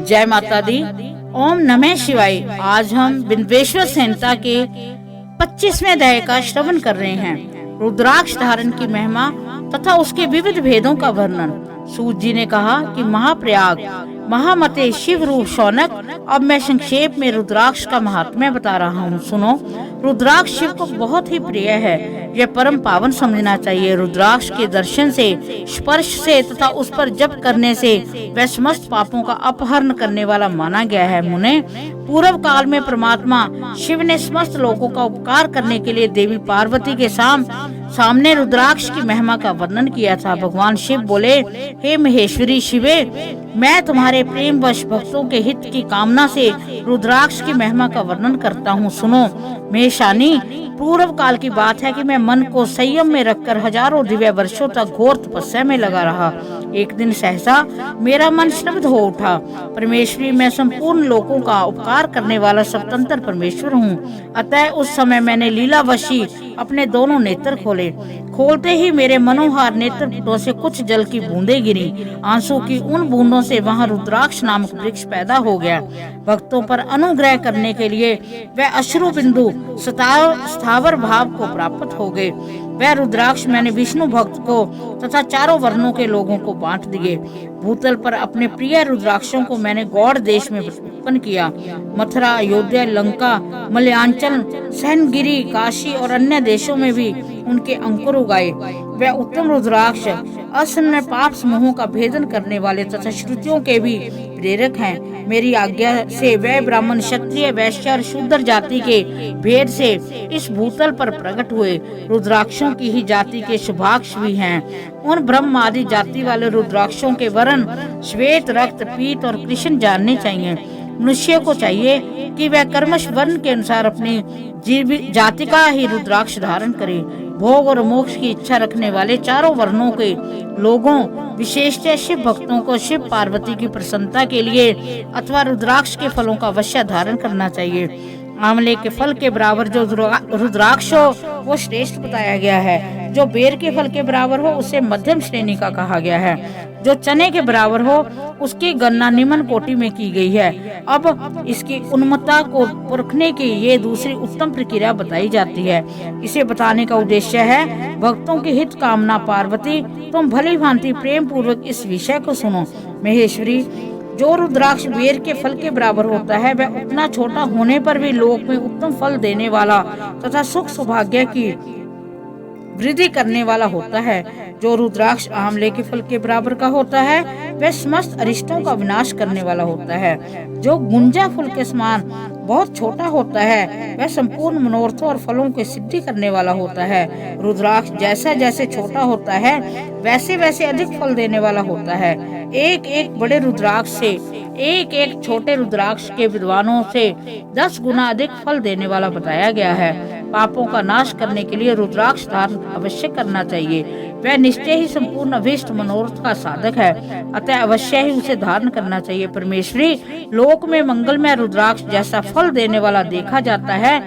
जय माता दी। ओम नमः शिवाय। आज हम बिंदेश्वर संहिता के 25वें अध्याय का श्रवण कर रहे हैं। रुद्राक्ष धारण की महिमा तथा उसके विविध भेदों का वर्णन। सूत जी ने कहा कि महाप्रयाग महामते शिव रूप शौनक, अब मैं संक्षेप में रुद्राक्ष का महात्म्य बता रहा हूँ, सुनो। रुद्राक्ष शिव को बहुत ही प्रिय है, यह परम पावन समझना चाहिए। रुद्राक्ष के दर्शन से, स्पर्श से तथा उस पर जप करने से वह समस्त पापों का अपहरण करने वाला माना गया है। मुने, पूर्व काल में परमात्मा शिव ने समस्त लोगों का उपकार करने के लिए देवी पार्वती के सामने रुद्राक्ष की महिमा का वर्णन किया था। भगवान शिव बोले, हे महेश्वरी शिवे, मैं तुम्हारे प्रेम वश भक्तों के हित की कामना से रुद्राक्ष की महिमा का वर्णन करता हूँ, सुनो। महेशानी, पूर्व काल की बात है कि मैं मन को संयम में रखकर हजारों दिव्य वर्षों तक घोर तपस्या में लगा रहा। एक दिन सहसा मेरा मन स्तब्ध हो उठा। परमेश्वरी, मैं संपूर्ण लोगों का उपकार करने वाला स्वतंत्र परमेश्वर हूँ। अतः उस समय मैंने लीलावशी अपने दोनों नेत्र खोलते ही मेरे मनोहार नेत्र से कुछ जल की बूंदें गिरी। आंसू की उन बूंदों से वहां रुद्राक्ष नामक वृक्ष पैदा हो गया। भक्तों पर अनुग्रह करने के लिए वह अश्रु बिंदु स्थावर भाव को प्राप्त हो गए। वह रुद्राक्ष मैंने विष्णु भक्त को तथा चारों वर्णों के लोगों को बांट दिए। भूतल पर अपने प्रिय रुद्राक्षों को मैंने गौड़ देश में उत्पन्न किया। मथुरा, अयोध्या, लंका, मलयांचल, सहनगिरी, काशी और अन्य देशों में भी उनके अंकुर उगाए। वह उत्तम रुद्राक्ष असन्न पाप समूहों का भेदन करने वाले तथा श्रुतियों के भी प्रेरक हैं। मेरी आज्ञा से वह ब्राह्मण, क्षत्रिय, वैश्य और शूद्र जाति के भेद से इस भूतल पर प्रकट हुए। रुद्राक्षों की ही जाति के शुभाक्ष भी हैं। उन ब्रह्म आदि जाति वाले रुद्राक्षों के वर्ण श्वेत, रक्त, पीत और कृष्ण जानने चाहिए। मनुष्य को चाहिए कि वह कर्मश वर्ण के अनुसार अपनी जाति का ही रुद्राक्ष धारण करे। भोग और मोक्ष की इच्छा रखने वाले चारों वर्णों के लोगों, विशेषतः शिव भक्तों को शिव पार्वती की प्रसन्नता के लिए अथवा रुद्राक्ष के फलों का अवश्य धारण करना चाहिए। आंवले के फल के बराबर जो रुद्राक्ष हो वो श्रेष्ठ बताया गया है। जो बेर के फल के बराबर हो उसे मध्यम श्रेणी का कहा गया है। जो चने के बराबर हो उसकी गणना निम्न कोटि में की गई है। अब इसकी उन्मत्ता को परखने की ये दूसरी उत्तम प्रक्रिया बताई जाती है। इसे बताने का उद्देश्य है भक्तों की हित कामना। पार्वती, तुम भली भांति प्रेम पूर्वक इस विषय को सुनो। महेश्वरी, जो रुद्राक्ष बेर के फल के बराबर होता है वह उतना छोटा होने पर भी लोक में उत्तम फल देने वाला तथा सुख सौभाग्य की वृद्धि करने वाला होता है। जो रुद्राक्ष आंवले के फल के बराबर का होता है वह समस्त अरिष्टों का विनाश करने वाला होता है। जो गुंजा फूल के समान बहुत छोटा होता है वह संपूर्ण मनोरथों और फलों की सिद्धि करने वाला होता है। रुद्राक्ष जैसा जैसे छोटा होता है वैसे वैसे अधिक फल देने वाला होता है। एक एक बड़े रुद्राक्ष से एक एक छोटे रुद्राक्ष के विद्वानों से 10 गुना अधिक फल देने वाला बताया गया है। पापों का नाश करने के लिए रुद्राक्ष धारण अवश्य करना चाहिए। वह निश्चय ही संपूर्ण अभीष्ट मनोरथ का साधक है, अतः अवश्य ही उसे धारण करना चाहिए। परमेश्वरी, लोक में मंगलमय रुद्राक्ष जैसा फल देने वाला देखा जाता है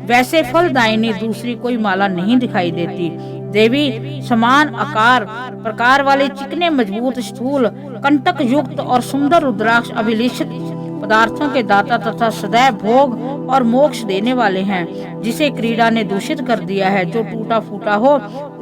वैसे फलदायिनी दूसरी कोई माला नहीं दिखाई देती। देवी, समान आकार प्रकार वाले चिकने, मजबूत, स्थूल, कंटक युक्त और सुंदर रुद्राक्ष अभिलिषित पदार्थों के दाता तथा सदैव भोग और मोक्ष देने वाले हैं। जिसे क्रीड़ा ने दूषित कर दिया है, जो टूटा फूटा हो,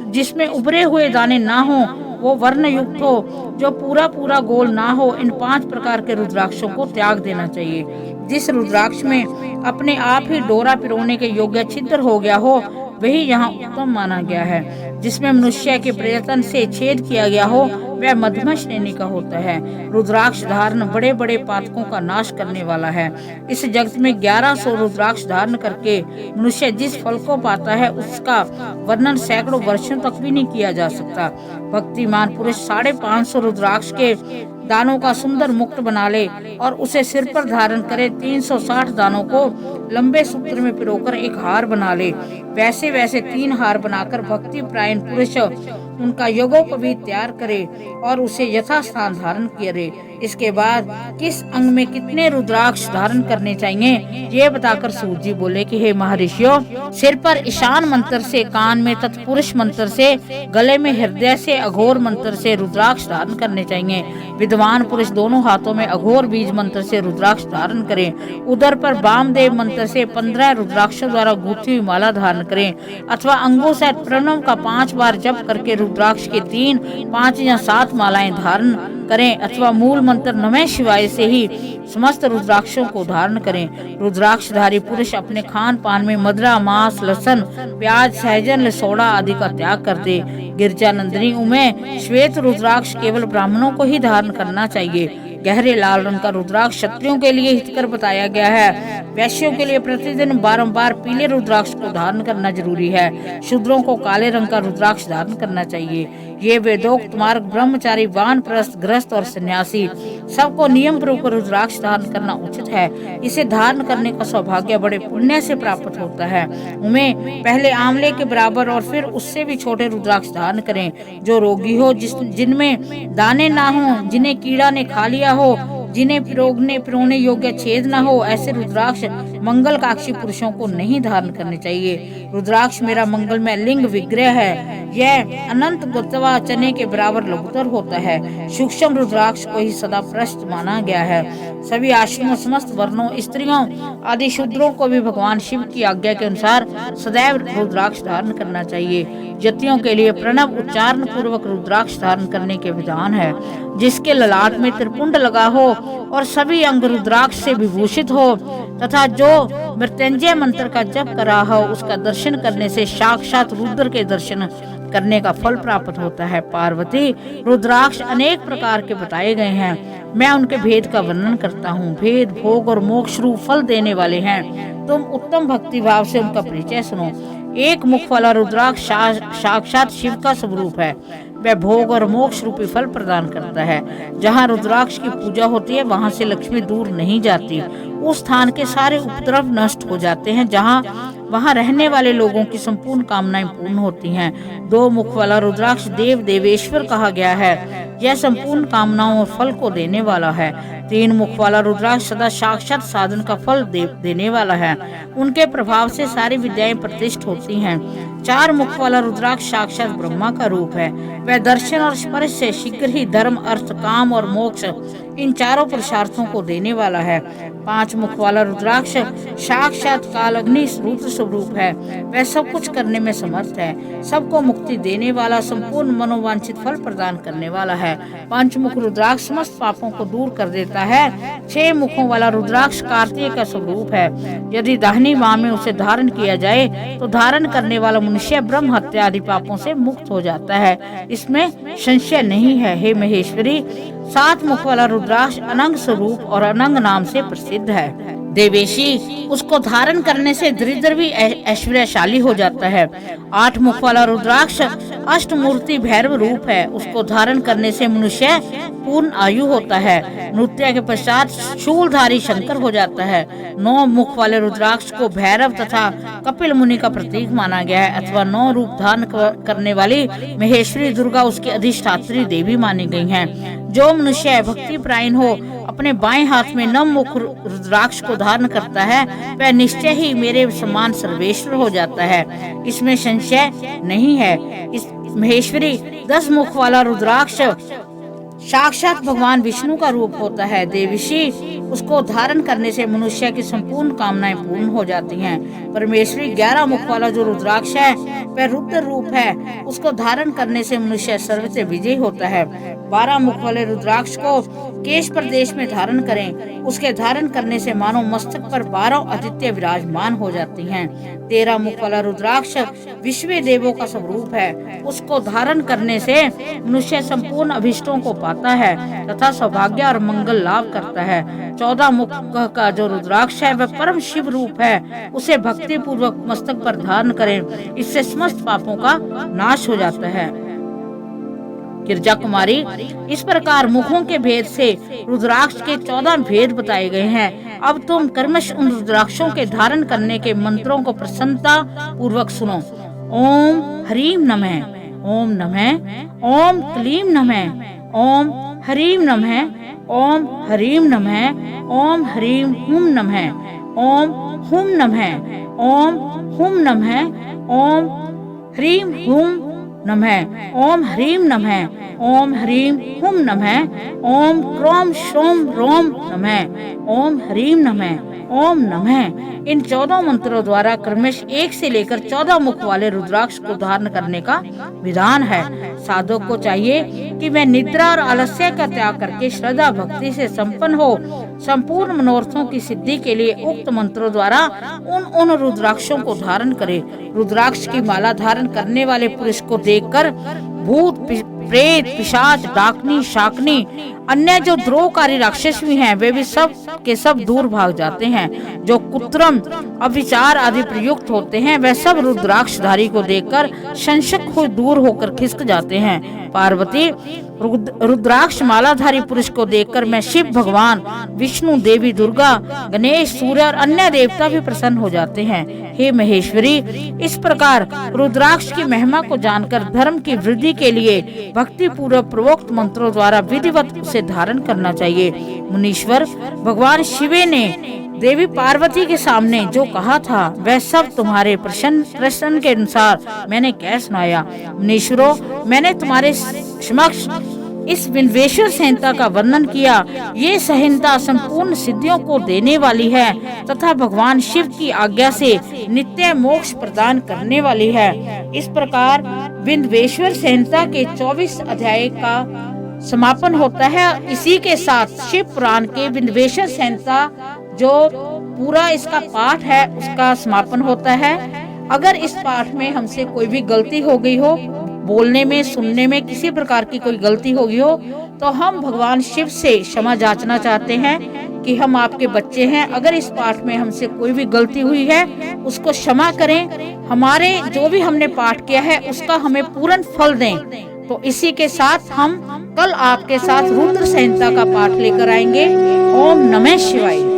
जिसमें उभरे हुए दाने ना हो, वो वर्ण युक्त हो, जो पूरा पूरा गोल ना हो, इन 5 प्रकार के रुद्राक्षों को त्याग देना चाहिए। जिस रुद्राक्ष में अपने आप ही डोरा पिरोने के योग्य छिद्र हो गया हो वही यहाँ उत्तम माना गया है। जिसमें मनुष्य के प्रयत्न से छेद किया गया हो वह मध्यम श्रेणी का होता है। रुद्राक्ष धारण बड़े बड़े पातकों का नाश करने वाला है। इस जगत में 1100 रुद्राक्ष धारण करके मनुष्य जिस फल को पाता है उसका वर्णन सैकड़ों वर्षों तक भी नहीं किया जा सकता। भक्तिमान पुरुष 550 रुद्राक्ष के दानों का सुंदर मुकुट बना ले और उसे सिर पर धारण करे। 360 दानों को लंबे सूत्र में पिरोकर एक हार बना ले। वैसे वैसे 3 हार बनाकर भक्ति प्रायण पुरुष उनका यज्ञोपवीत तैयार करे और उसे यथास्थान धारण करे। इसके बाद किस अंग में कितने रुद्राक्ष धारण करने चाहिए ये बताकर सूत जी बोले कि हे महर्षियों, सिर पर ईशान मंत्र से, कान में तत्पुरुष मंत्र से, गले में हृदय से, अघोर मंत्र से रुद्राक्ष धारण करने चाहिए। विद्वान पुरुष दोनों हाथों में अघोर बीज मंत्र से रुद्राक्ष धारण करें। उदर पर वामदेव मंत्र से 15 रुद्राक्षों द्वारा गूंथी हुई माला धारण करें अथवा अंगों से प्रणव का 5 बार जप करके रुद्राक्ष के 3, 5 या 7 मालाएं धारण करें अथवा मूल मंत्र नमः शिवाय से ही समस्त रुद्राक्षों को धारण करें। रुद्राक्षधारी पुरुष अपने खान पान में मदिरा, मांस, लहसुन, प्याज, सहजन, सोडा आदि का त्याग कर दे। गिरजा नंदिनी उमे श्वेत रुद्राक्ष केवल ब्राह्मणों को ही धारण करना चाहिए। गहरे लाल रंग का रुद्राक्ष क्षत्रियों के लिए हितकर बताया गया है। वैश्यों के लिए प्रतिदिन बारंबार पीले रुद्राक्ष को धारण करना जरूरी है। शूद्रों को काले रंग का रुद्राक्ष धारण करना चाहिए। ये वेदोक्त मार्ग ब्रह्मचारी, वानप्रस्थ, गृहस्थ और सन्यासी सबको नियम पूर्वक रुद्राक्ष धारण करना उचित है। इसे धारण करने का सौभाग्य बड़े पुण्य से प्राप्त होता है। उन्हें पहले आंवले के बराबर और फिर उससे भी छोटे रुद्राक्ष धारण करें। जो रोगी हो, जिनमें दाने ना हो, जिन्हें कीड़ा ने खा लिया हो, जिन्हें पिरोने योग्य छेद न हो, ऐसे रुद्राक्ष मंगल काक्षी पुरुषों को नहीं धारण करने चाहिए। रुद्राक्ष मेरा मंगलमय लिंग विग्रह है। यह अनंत गुत्वा चने के बराबर लघुतर होता है। सूक्ष्म रुद्राक्ष को ही सदा प्रशस्त माना गया है। सभी आश्रमों, समस्त वर्णों, स्त्रियों आदि शूद्रों को भी भगवान शिव की आज्ञा के अनुसार सदैव रुद्राक्ष धारण करना चाहिए। जतियों के लिए प्रणव उच्चारण पूर्वक रुद्राक्ष धारण करने के विधान है। जिसके ललाट में त्रिपुंड लगा हो और सभी अंग रुद्राक्ष से विभूषित हो तथा जो मृत्युंजय मंत्र का जप कर रहा हो, उसका दर्शन करने से साक्षात रुद्र के दर्शन करने का फल प्राप्त होता है। पार्वती, रुद्राक्ष अनेक प्रकार के बताए गए हैं। मैं उनके भेद का वर्णन करता हूँ। भेद, भोग और मोक्ष रूप फल देने वाले हैं। तुम उत्तम भक्ति भाव से उनका परिचय सुनो। एक मुख वाला रुद्राक्ष साक्षात शिव का स्वरूप है। वह भोग और मोक्ष रूपी फल प्रदान करता है। जहाँ रुद्राक्ष की पूजा होती है वहाँ से लक्ष्मी दूर नहीं जाती। उस स्थान के सारे उपद्रव नष्ट हो जाते हैं। वहाँ रहने वाले लोगों की संपूर्ण कामनाएं पूर्ण होती हैं। 2 मुख वाला रुद्राक्ष देव देवेश्वर कहा गया है। यह संपूर्ण कामनाओं और फल को देने वाला है। 3 मुख वाला रुद्राक्ष सदा साक्षात साधन का फल देने वाला है। उनके प्रभाव से सारी विद्याएं प्रतिष्ठित होती हैं। 4 मुख वाला रुद्राक्ष साक्षात ब्रह्मा का रूप है। वह दर्शन और स्पर्श से शीघ्र ही धर्म, अर्थ, काम और मोक्ष इन चारों पुरुषार्थों को देने वाला है। 5 मुख वाला रुद्राक्ष साक्षात काल अग्नि रुद्र स्वरूप है। वह सब कुछ करने में समर्थ है। सबको मुक्ति देने वाला, संपूर्ण मनोवांछित फल प्रदान करने वाला है। 5 मुख रुद्राक्ष समस्त पापों को दूर कर देता है। 6 मुखों वाला रुद्राक्ष कार्तिक का स्वरूप है। यदि दाहिनी बाह में उसे धारण किया जाए तो धारण करने वाला मनुष्य ब्रह्म हत्या आदि पापों से मुक्त हो जाता है। इसमें संशय नहीं है। हे महेश्वरी, 7 मुख वाला रुद्राक्ष अनंग स्वरूप और अनंग नाम से प्रसिद्ध है। देवेशी, उसको धारण करने से दरिद्र भी ऐश्वर्यशाली हो जाता है। 8 मुख वाला रुद्राक्ष अष्टमूर्ति भैरव रूप है। उसको धारण करने से मनुष्य पूर्ण आयु होता है। नृत्य के पश्चात शूलधारी शंकर हो जाता है। 9 मुख वाले रुद्राक्ष को भैरव तथा कपिल मुनि का प्रतीक माना गया है अथवा 9 रूप धारण करने वाली महेश्वरी दुर्गा उसकी अधिष्ठात्री देवी मानी गई हैं। जो मनुष्य भक्ति प्रायण हो अपने बाएं हाथ में 9 मुख रुद्राक्ष को धारण करता है वह निश्चय ही मेरे समान सर्वेश्वर हो जाता है। इसमें संशय नहीं है। इस महेश्वरी 10 मुख वाला रुद्राक्ष साक्षात भगवान विष्णु का रूप होता है। देवीशी, उसको धारण करने से मनुष्य की संपूर्ण कामनाएं पूर्ण हो जाती हैं। परमेश्वरी 11 मुख वाला जो रुद्राक्ष है वह रुद्र रूप है। उसको धारण करने से मनुष्य सर्व से विजयी होता है। 12 मुख वाले रुद्राक्ष को केश प्रदेश में धारण करें। उसके धारण करने से मानो मस्तक पर 12 आदित्य विराजमान हो जाती हैं। 13 मुख वाला रुद्राक्ष विश्व देवों का स्वरूप है। उसको धारण करने से मनुष्य संपूर्ण अभिष्टों को पाता है तथा सौभाग्य और मंगल लाभ करता है। 14 मुख का जो रुद्राक्ष है वह परम शिव रूप है। उसे भक्ति पूर्वक मस्तक पर धारण करें। इससे समस्त पापों का नाश हो जाता है। गिरजा कुमारी, इस प्रकार मुखों के भेद से रुद्राक्ष के 14 भेद बताए गए हैं। अब तुम कर्मश उन रुद्राक्षों के धारण करने के मंत्रों को प्रसन्नता पूर्वक सुनो। ओम ह्रीम नमः, ओम नमः, ओम क्लीम नमः, ओम हरीम नमः, ओम हरीम नमः, ओम हरीम हुम नमः, ओम हुम नमः, ओम हुम नमः, ओम ह्रीम हुम नमः, ओम ह्रीम नमः, ओम ह्रीम हुम नमः, ओम क्रोम श्रोम रोम नमः, ओम ह्रीम नमः, ओम नमः। इन 14 मंत्रों द्वारा क्रमश 1 से लेकर 14 मुख वाले रुद्राक्ष को धारण करने का विधान है। साधक को चाहिए कि वह निद्रा और आलस्य का त्याग करके श्रद्धा भक्ति से संपन्न हो संपूर्ण मनोरथों की सिद्धि के लिए उक्त मंत्रों द्वारा उन रुद्राक्षों को धारण करे। रुद्राक्ष की माला धारण करने वाले पुरुष को देखकर भूत प्रेत पिशाच डाकनी शाकनी अन्य जो द्रोहकारी राक्षस भी हैं वे भी सब के सब दूर भाग जाते हैं। जो कुत्रम अविचार आदि प्रयुक्त होते हैं वह सब रुद्राक्षधारी को देखकर संशक हो दूर होकर खिसक जाते हैं। पार्वती रुद्राक्ष मालाधारी पुरुष को देखकर मैं शिव भगवान विष्णु देवी दुर्गा गणेश सूर्य और अन्य देवता भी प्रसन्न हो जाते हैं। हे महेश्वरी, इस प्रकार रुद्राक्ष की महिमा को जानकर धर्म की वृद्धि के लिए भक्ति पूर्वक प्रोक्त मंत्रों द्वारा विधिवत उसे धारण करना चाहिए। मुनीश्वर, भगवान शिव ने देवी पार्वती के सामने जो कहा था वह सब तुम्हारे प्रश्न के अनुसार मैंने कह सुनाया। मुनीश्वरों, मैंने तुम्हारे समक्ष इस विन्वेश्वर संहिता का वर्णन किया। ये संहिता संपूर्ण सिद्धियों को देने वाली है तथा भगवान शिव की आज्ञा से नित्य मोक्ष प्रदान करने वाली है। इस प्रकार विन्वेश्वर संहिता के 24 अध्याय का समापन होता है। इसी के साथ शिव पुराण के विन्वेश्वर संहिता जो पूरा इसका पाठ है उसका समापन होता है। अगर इस पाठ में हमसे कोई भी गलती हो गई हो, बोलने में सुनने में किसी प्रकार की कोई गलती हो गई हो, तो हम भगवान शिव से क्षमा याचना चाहते हैं कि हम आपके बच्चे हैं। अगर इस पाठ में हमसे कोई भी गलती हुई है उसको क्षमा करें। हमारे जो भी हमने पाठ किया है उसका हमें पूर्ण फल दें। तो इसी के साथ हम कल आपके साथ रुद्र संहिता का पाठ लेकर आएंगे। ओम नमः शिवाय।